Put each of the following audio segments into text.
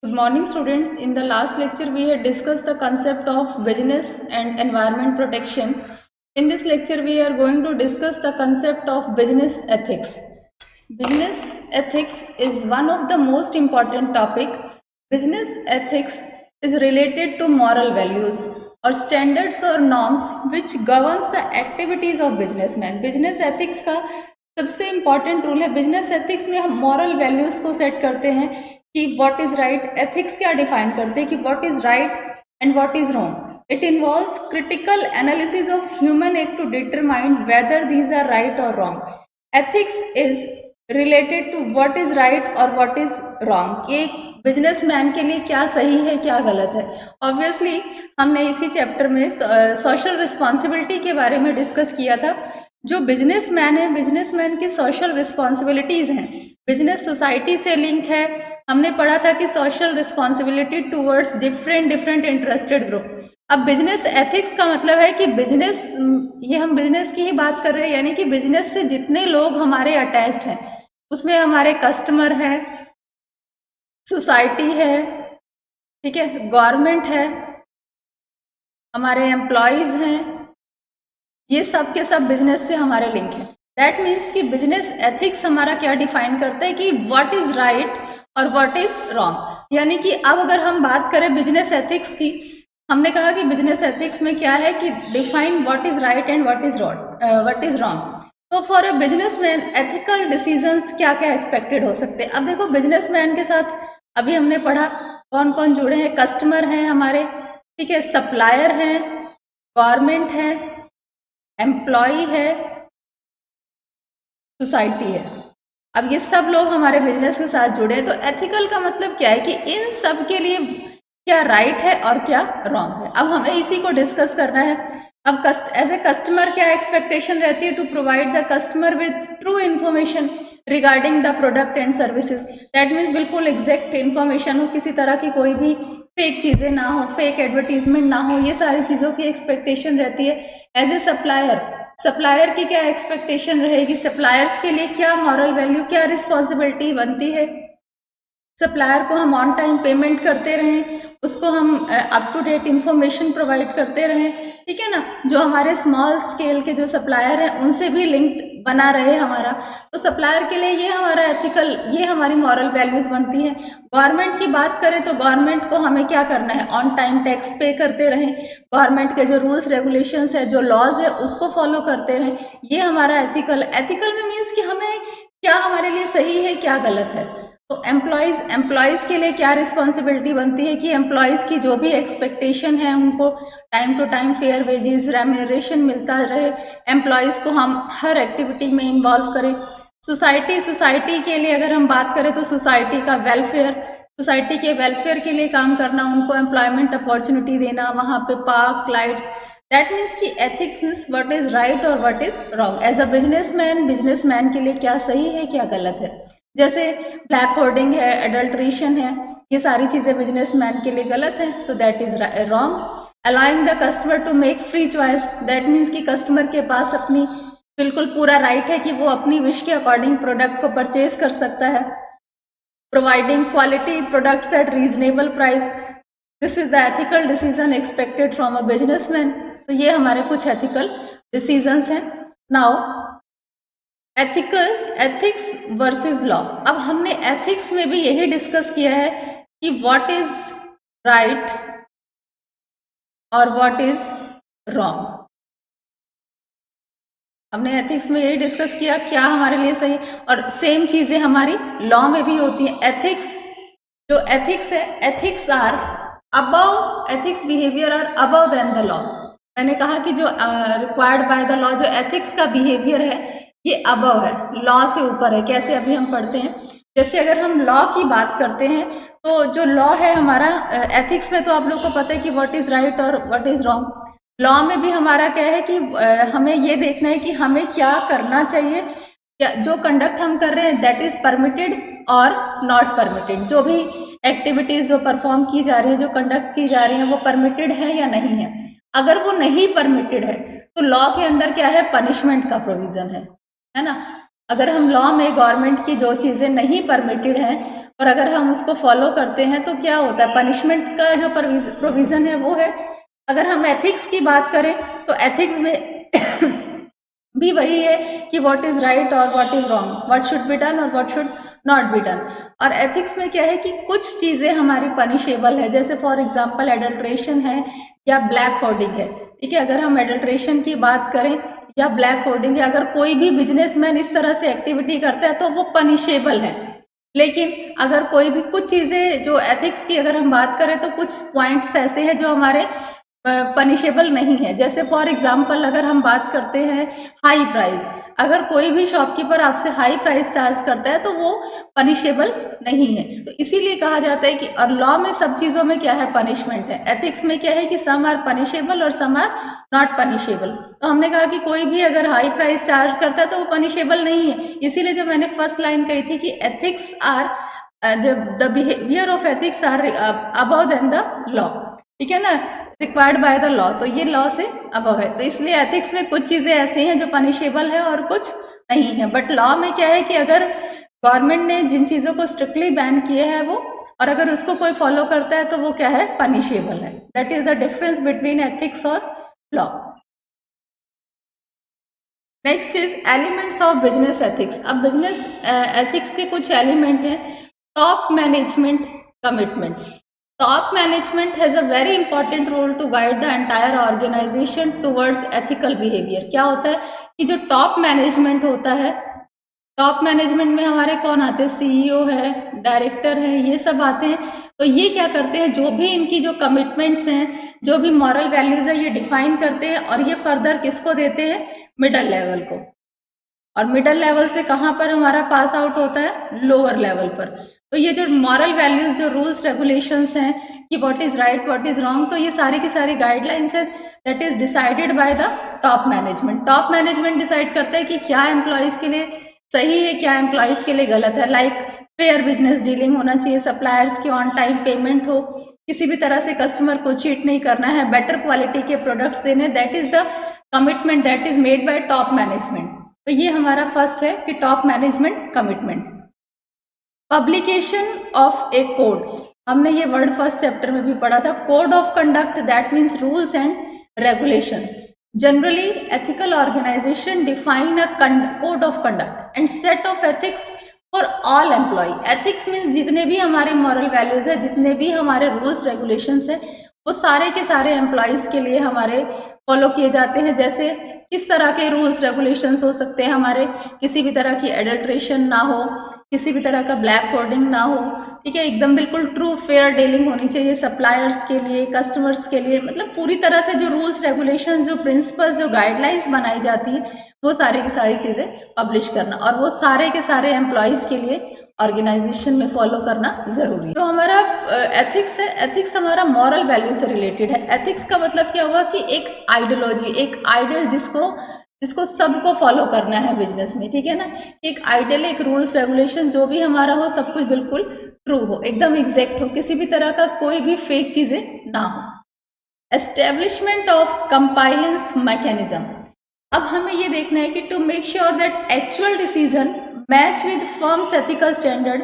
Good morning, students. In the last lecture, we had discussed the concept of business and environment protection. In this lecture, we are going to discuss the concept of business ethics. Business ethics is one of the most important topic. Business ethics is related to moral values or standards or norms which governs the activities of businessmen. Business ethics का सबसे important rule है business ethics में हम moral values को set करते हैं कि what is right. Ethics क्या डिफाइन करते हैं कि what is right and what is wrong. It involves critical analysis of human act to determine whether these are right और wrong. Ethics is related to what is right और what is wrong. एक businessman के लिए क्या सही है क्या गलत है। ऑब्वियसली हमने इसी चैप्टर में सोशल रिस्पॉन्सिबिलिटी के बारे में डिस्कस किया था। जो बिजनेसमैन है, बिजनेसमैन की सोशल रिस्पॉन्सिबिलिटीज़ हैं, बिजनेस सोसाइटी से लिंक है। हमने पढ़ा था कि social responsibility towards different interested group. अब बिजनेस एथिक्स का मतलब है कि बिजनेस, ये हम बिजनेस की ही बात कर रहे हैं, यानी कि बिजनेस से जितने लोग हमारे अटैच्ड हैं उसमें हमारे कस्टमर है, सोसाइटी है, ठीक है, गवर्नमेंट है, हमारे एम्प्लॉयज़ हैं, ये सब के सब बिजनेस से हमारे लिंक है। दैट मीन्स कि बिजनेस एथिक्स हमारा क्या डिफाइन करता है कि व्हाट इज राइट और व्हाट इज रॉन्ग। यानी कि अब अगर हम बात करें बिजनेस एथिक्स की, हमने कहा कि बिजनेस एथिक्स में क्या है कि define what is right and what is wrong. तो for a businessman ethical decisions क्या क्या एक्सपेक्टेड हो सकते हैं। अब देखो बिजनेसमैन के साथ अभी हमने पढ़ा कौन कौन जुड़े हैं। कस्टमर हैं हमारे, ठीक है, सप्लायर हैं, गवर्नमेंट है, एम्प्लॉय है, सोसाइटी है। अब ये सब लोग हमारे बिजनेस के साथ जुड़े हैं। तो एथिकल का मतलब क्या है कि इन सब के लिए क्या राइट है और क्या रॉन्ग है। अब हमें इसी को डिस्कस करना है। अब एज ए कस्टमर क्या एक्सपेक्टेशन रहती है, to provide the customer with true information regarding the product and services. That means बिल्कुल एग्जैक्ट इन्फॉर्मेशन हो, किसी तरह की कोई भी फेक चीज़ें ना हो, फेक एडवर्टीजमेंट ना हो, ये सारी चीज़ों की एक्सपेक्टेशन रहती है। एज ए सप्लायर की क्या एक्सपेक्टेशन रहेगी, सप्लायर्स के लिए क्या मॉरल वैल्यू, क्या रिस्पॉन्सिबिलिटी बनती है। सप्लायर को हम ऑन टाइम पेमेंट करते रहें, उसको हम up to date information provide करते रहें, ठीक है ना। जो हमारे स्मॉल स्केल के जो सप्लायर हैं उनसे भी लिंक बना रहे हमारा। तो सप्लायर के लिए ये हमारा एथिकल, ये हमारी मॉरल वैल्यूज बनती है। गवर्नमेंट की बात करें तो गवर्नमेंट को हमें क्या करना है, ऑन टाइम टैक्स पे करते रहें, गवर्नमेंट के जो रूल्स रेगुलेशंस है, जो लॉज है, उसको फॉलो करते रहें। ये हमारा एथिकल में मीन्स कि हमें क्या हमारे लिए सही है क्या गलत है। तो एम्प्लॉयज़ के लिए क्या रिस्पॉन्सिबिलिटी बनती है कि एम्प्लॉयज़ की जो भी एक्सपेक्टेशन है उनको time to time fair wages remuneration मिलता रहे, एम्प्लॉयज़ को हम हर एक्टिविटी में इन्वॉल्व करें। सोसाइटी के लिए अगर हम बात करें तो सोसाइटी का वेलफेयर, सोसाइटी के वेलफेयर के लिए काम करना, उनको एम्प्लॉयमेंट अपॉर्चुनिटी देना, वहाँ पे पार्क लाइट्स। दैट मीन्स कि ethics means what is right और what is wrong. As a businessman के लिए क्या सही है क्या गलत है। जैसे ब्लैक होर्डिंग है, एडल्ट्रेशन है, ये सारी चीज़ें बिजनेसमैन के लिए गलत है, तो that is wrong. Allowing the customer to make free choice, that means कि कस्टमर के पास अपनी बिल्कुल पूरा राइट है कि वो अपनी विश के अकॉर्डिंग प्रोडक्ट को परचेज कर सकता है। Providing quality products at reasonable price, this is the ethical decision expected from a businessman. तो ये हमारे कुछ एथिकल डिसीजंस हैं। Now ethics versus law. अब हमने एथिक्स में भी यही डिस्कस किया है कि व्हाट इज राइट और व्हाट इज रॉन्ग। हमने एथिक्स में यही डिस्कस किया क्या हमारे लिए सही, और सेम चीज़ें हमारी लॉ में भी होती हैं। जो एथिक्स है, ethics are above, ethics behaviour are above than the law. मैंने कहा कि जो रिक्वायर्ड बाय द लॉ, जो एथिक्स का बिहेवियर है ये अबव है, लॉ से ऊपर है। कैसे, अभी हम पढ़ते हैं। जैसे अगर हम लॉ की बात करते हैं तो जो लॉ है हमारा एथिक्स में, तो आप लोग को पता है कि व्हाट इज राइट और व्हाट इज रॉन्ग। लॉ में भी हमारा क्या है कि हमें ये देखना है कि हमें क्या करना चाहिए, जो कंडक्ट हम कर रहे हैं दैट इज परमिटेड और नॉट परमिटेड। जो भी एक्टिविटीज जो परफॉर्म की जा रही है, जो कंडक्ट की जा रही है, वो परमिटेड है या नहीं है। अगर वो नहीं परमिटेड है तो लॉ के अंदर क्या है, पनिशमेंट का प्रोविजन है ना। अगर हम लॉ में गवर्नमेंट की जो चीज़ें नहीं परमिटेड हैं और अगर हम उसको फॉलो करते हैं तो क्या होता है, पनिशमेंट का जो प्रोविज़न है वो है। अगर हम एथिक्स की बात करें तो एथिक्स में भी वही है कि व्हाट इज़ राइट और what is wrong, what should be done और what should not be done. और एथिक्स में क्या है कि कुछ चीज़ें हमारी पनिशेबल है, जैसे फॉर एग्जांपल एडल्ट्रेशन है या ब्लैक होर्डिंग है। ठीक है, अगर हम एडल्ट्रेशन की बात करें या ब्लैक होर्डिंग है, अगर कोई भी बिजनेसमैन इस तरह से एक्टिविटी करता है तो वो पनिशेबल है। लेकिन अगर कोई भी कुछ चीज़ें जो एथिक्स की अगर हम बात करें तो कुछ पॉइंट्स ऐसे हैं जो हमारे पनिशेबल नहीं है। जैसे फॉर एग्जांपल अगर हम बात करते हैं हाई प्राइस, अगर कोई भी शॉपकीपर आपसे हाई प्राइस चार्ज करता है तो वो पनिशेबल नहीं है। तो इसीलिए कहा जाता है कि और लॉ में सब चीज़ों में क्या है, पनिशमेंट है। एथिक्स में क्या है कि सम आर पनिशेबल और सम आर नॉट पनिशेबल। तो हमने कहा कि कोई भी अगर हाई प्राइस चार्ज करता है तो वो पनिशेबल नहीं है। इसीलिए जब मैंने फर्स्ट लाइन कही थी कि एथिक्स आर जब the behaviour of ethics are above than the law, ठीक है ना, रिक्वायर्ड बाय द लॉ, तो ये लॉ से अबव है। तो इसलिए एथिक्स में कुछ चीज़ें ऐसी हैं जो पनिशेबल है और कुछ नहीं है। बट लॉ में क्या है कि अगर गवर्नमेंट ने जिन चीज़ों को स्ट्रिक्टली बैन किए हैं वो, और अगर उसको कोई फॉलो करता है तो वो क्या है, पनिशेबल है। That is the difference between ethics और law. Next is elements of business ethics. अब बिजनेस एथिक्स के कुछ एलिमेंट हैं। Top management commitment. Top management has a very important role to guide the entire organisation towards ethical behaviour. क्या होता है कि जो टॉप मैनेजमेंट होता है, टॉप मैनेजमेंट में हमारे कौन आते हैं, सीईओ है, डायरेक्टर है, ये सब आते हैं। तो ये क्या करते हैं, जो भी इनकी जो कमिटमेंट्स हैं, जो भी मॉरल वैल्यूज़ है, ये डिफाइन करते हैं और ये फर्दर किसको देते हैं, मिडल लेवल को। और मिडल लेवल से कहाँ पर हमारा पास आउट होता है, लोअर लेवल पर। तो ये जो मॉरल वैल्यूज़, जो रूल्स रेगुलेशंस हैं कि what is right what is wrong, तो ये सारी की सारी गाइडलाइंस है that is decided by the top management. Top management decide करता है कि क्या एम्प्लॉयज़ के लिए सही है, क्या एम्प्लॉयज़ के लिए गलत है। लाइक फेयर बिजनेस डीलिंग होना चाहिए, सप्लायर्स की ऑन टाइम पेमेंट हो, किसी भी तरह से कस्टमर को चीट नहीं करना है, बेटर क्वालिटी के प्रोडक्ट्स देने। That is the commitment that is made by top management. तो ये हमारा फर्स्ट है कि top management commitment. Publication of a code, हमने ये वर्ड फर्स्ट चैप्टर में भी पढ़ा था। Code of conduct that means rules and regulations. Generally ethical organisation define a code of conduct and set of ethics for all employ. Ethics means जितने भी हमारे moral values है, जितने भी हमारे रूल्स रेगुलेशंस है, वो सारे के सारे एम्प्लॉयज़ के लिए हमारे फॉलो किए जाते हैं। जैसे किस तरह के रूल्स रेगुलेशंस हो सकते हैं हमारे, किसी भी तरह की एडल्ट्रेशन ना हो, किसी भी तरह का ब्लैक होर्डिंग ना हो, ठीक है, एकदम बिल्कुल ट्रू फेयर डीलिंग होनी चाहिए सप्लायर्स के लिए, कस्टमर्स के लिए। मतलब पूरी तरह से जो रूल्स रेगुलेशंस, जो प्रिंसिपल्स, जो गाइडलाइंस बनाई जाती है, वो सारी की सारी चीज़ें पब्लिश करना, और वो सारे के सारे एम्प्लॉयज़ के लिए ऑर्गेनाइजेशन में फॉलो करना ज़रूरी है। तो हमारा एथिक्स है, एथिक्स हमारा मॉरल वैल्यू से रिलेटेड है। एथिक्स का मतलब क्या हुआ कि एक आइडियोलॉजी, एक आइडियल जिसको सबको फॉलो करना है बिजनेस में, ठीक है ना। एक आइडियल, एक रूल्स रेगुलेशन जो भी हमारा हो, सब कुछ बिल्कुल ट्रू हो, एकदम एग्जैक्ट हो, किसी भी तरह का कोई भी फेक चीज़ें ना हो। Establishment of compliance mechanism. अब हमें ये देखना है कि to make sure that actual decision match with firms ethical standard,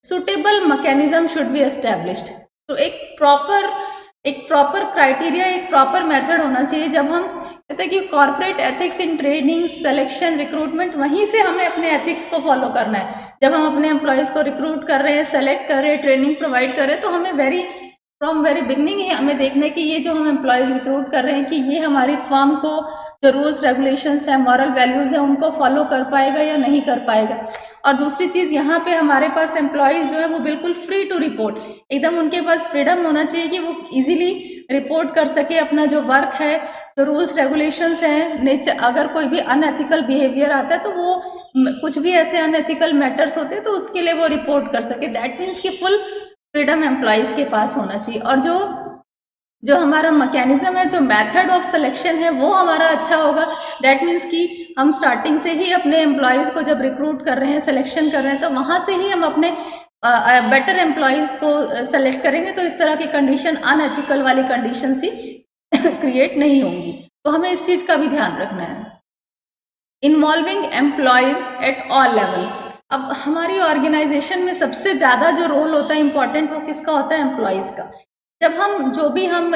suitable mechanism should be established. तो एक प्रॉपर क्राइटेरिया, एक प्रॉपर मेथड होना चाहिए। जब हम कहते हैं कि corporate ethics in training, selection, recruitment, वहीं से हमें अपने एथिक्स को फॉलो करना है। जब हम अपने एम्प्लॉयज़ को रिक्रूट कर रहे हैं, सेलेक्ट कर रहे हैं, ट्रेनिंग प्रोवाइड कर रहे हैं, तो हमें फ्रॉम वेरी बिगनिंग ही हमें देखना है कि ये जो हम एम्प्लॉयज़ रिक्रूट कर रहे हैं कि ये हमारी फर्म को जो रूल्स रेगुलेशंस है, मॉरल वैल्यूज़ है, उनको फॉलो कर पाएगा या नहीं कर पाएगा। और दूसरी चीज़, यहाँ पे हमारे पास एम्प्लॉयज़ जो है वो बिल्कुल फ्री टू रिपोर्ट, एकदम उनके पास फ्रीडम होना चाहिए कि वो इजीली रिपोर्ट कर सके अपना जो वर्क है, जो रूल्स रेगुलेशंस हैं, नेचर। अगर कोई भी अनएथिकल बिहेवियर आता है तो वो कुछ भी ऐसे अनएथिकल मैटर्स होते हैं तो उसके लिए वो रिपोर्ट कर सके। दैट मीन्स कि फुल फ्रीडम एम्प्लॉयज़ के पास होना चाहिए। और जो हमारा मैकेनिज्म है, जो मेथड ऑफ सिलेक्शन है, वो हमारा अच्छा होगा। दैट मीन्स कि हम स्टार्टिंग से ही अपने एम्प्लॉयज़ को जब रिक्रूट कर रहे हैं, सिलेक्शन कर रहे हैं, तो वहाँ से ही हम अपने बेटर एम्प्लॉयज़ को सेलेक्ट करेंगे। तो इस तरह की कंडीशन, अनएथिकल वाली कंडीशन ही क्रिएट नहीं होंगी। तो हमें इस चीज़ का भी ध्यान रखना है। Involving employees at all level. अब हमारी ऑर्गेनाइजेशन में सबसे ज़्यादा जो रोल होता है इम्पॉर्टेंट, वो किसका होता है? एम्प्लॉयज़ का। जब हम जो भी हम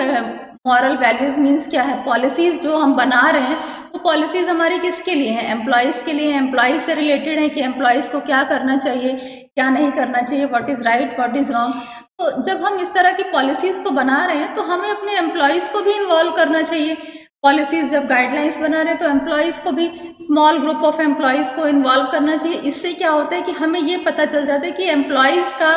मॉरल वैल्यूज़ मीन्स क्या है, पॉलिसीज़ जो हम बना रहे हैं, वो पॉलिसीज़ हमारी किसके लिए हैं? एम्प्लॉयज़ के लिए हैं। एम्प्लॉयज़ से रिलेटेड है कि एम्प्लॉयज़ को क्या करना चाहिए, क्या नहीं करना चाहिए, what is right, what is wrong. तो जब हम इस तरह की पॉलिसीज़ को बना रहे हैं तो हमें अपने एम्प्लॉयज़ को भी इन्वॉल्व करना चाहिए। पॉलिसीज़ जब गाइडलाइंस बना रहे हैं तो एम्प्लॉयज़ को भी, स्मॉल ग्रुप ऑफ एम्प्लॉयज़ को इन्वॉल्व करना चाहिए। इससे क्या होता है कि हमें ये पता चल जाता है कि एम्प्लॉयज़ का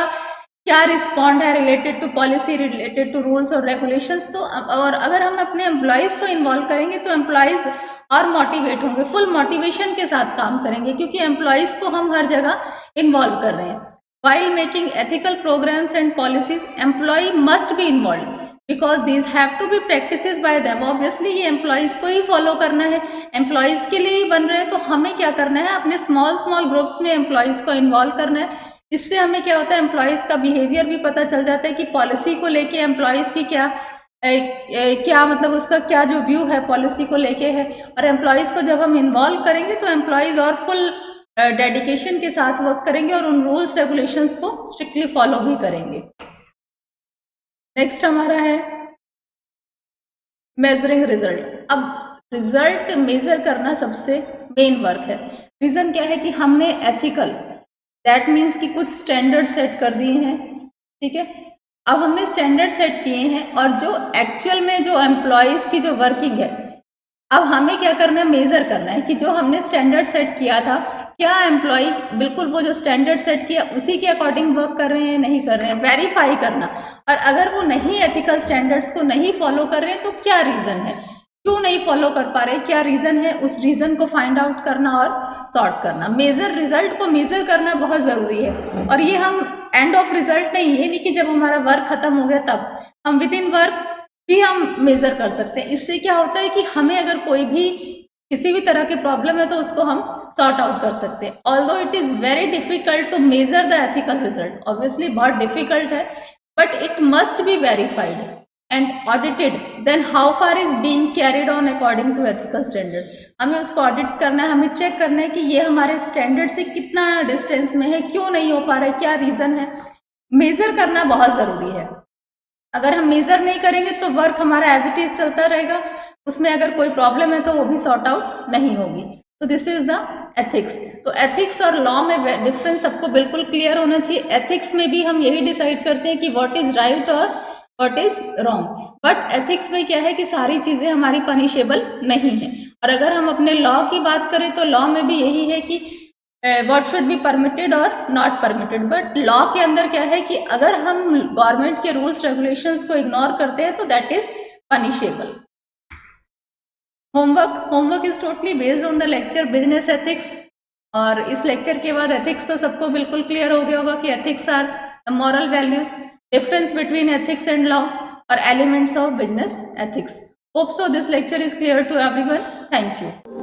क्या रिस्पॉन्ड है related to policy, related to rules और रेगुलेशंस। तो और अगर हम अपने एम्प्लॉयज़ को इन्वॉल्व करेंगे तो एम्प्लॉयज़ और मोटिवेट होंगे, फुल मोटिवेशन के साथ काम करेंगे, क्योंकि एम्प्लॉयज़ को हम हर जगह इन्वॉल्व कर रहे हैं। While making ethical programs and policies, employee must be involved because these have to be practices by them. Obviously ये employees को ही follow करना है, employees के लिए ही बन रहे हैं, तो हमें क्या करना है? अपने small groups में employees को involve करना है। इससे हमें क्या होता है? employees का behavior भी पता चल जाता है कि policy को लेके employees की क्या मतलब उसका क्या जो व्यू है पॉलिसी को लेके है। और एम्प्लॉयज़ को जब हम इन्वॉल्व करेंगे तो एम्प्लॉयज़ और फुल डेडिकेशन के साथ वर्क करेंगे और उन रूल्स रेगुलेशंस को स्ट्रिक्टली फॉलो भी करेंगे। नेक्स्ट हमारा है मेजरिंग रिजल्ट। अब रिजल्ट मेजर करना सबसे मेन वर्क है। रीज़न क्या है कि हमने एथिकल, दैट मीन्स कि कुछ स्टैंडर्ड सेट कर दिए हैं, ठीक है। अब हमने स्टैंडर्ड सेट किए हैं और जो एक्चुअल में जो एम्प्लॉयज़ की जो वर्किंग है, अब हमें क्या करना है? मेज़र करना है कि जो हमने स्टैंडर्ड सेट किया था, क्या एम्प्लॉय बिल्कुल वो जो स्टैंडर्ड सेट किया उसी के अकॉर्डिंग वर्क कर रहे हैं, नहीं कर रहे हैं, वेरीफाई करना। और अगर वो नहीं एथिकल स्टैंडर्ड्स को नहीं फॉलो कर रहे हैं तो क्या रीज़न है, क्यों नहीं फॉलो कर पा रहे, क्या रीज़न है, उस रीज़न को फाइंड आउट करना और सॉर्ट करना। मेजर रिजल्ट को मेजर करना बहुत ज़रूरी है। और ये हम एंड ऑफ रिजल्ट नहीं, ये नहीं कि जब हमारा वर्क खत्म हो गया तब, हम विद इन वर्क भी हम मेजर कर सकते हैं। इससे क्या होता है कि हमें अगर कोई भी किसी भी तरह की प्रॉब्लम है तो उसको हम सॉर्ट आउट कर सकते हैं। Although it is very difficult to measure the ethical result, obviously बहुत डिफिकल्ट है, but it must be verified and audited, then how far is being carried on according to ethical standard. हमें उसको audit करना है, हमें check करना है कि ये हमारे स्टैंडर्ड से कितना डिस्टेंस में है, क्यों नहीं हो पा रहा है, क्या रीज़न है। मेजर करना बहुत ज़रूरी है। अगर हम मेजर नहीं करेंगे तो वर्क हमारा एज इट इज चलता रहेगा, उसमें अगर कोई प्रॉब्लम है तो वो भी सॉर्ट आउट नहीं होगी। तो दिस इज द एथिक्स। तो एथिक्स और लॉ में डिफरेंस सबको बिल्कुल क्लियर होना चाहिए। एथिक्स में भी हम यही डिसाइड करते हैं कि व्हाट इज राइट और what is wrong, but ethics में क्या है कि सारी चीज़ें हमारी पनिशेबल नहीं है। और अगर हम अपने लॉ की बात करें तो लॉ में भी यही है कि व्हाट शुड बी परमिटेड और नॉट परमिटेड। बट लॉ के अंदर क्या है कि अगर हम गवर्नमेंट के रूल्स रेगुलेशंस को इग्नोर करते हैं तो that is punishable. Homework is totally based on the lecture business ethics. और इस लेक्चर के बाद एथिक्स तो सबको बिल्कुल क्लियर हो गया होगा कि ethics or moral values, difference between ethics and law और elements of business ethics. Hope so this lecture is clear to everyone. Thank you.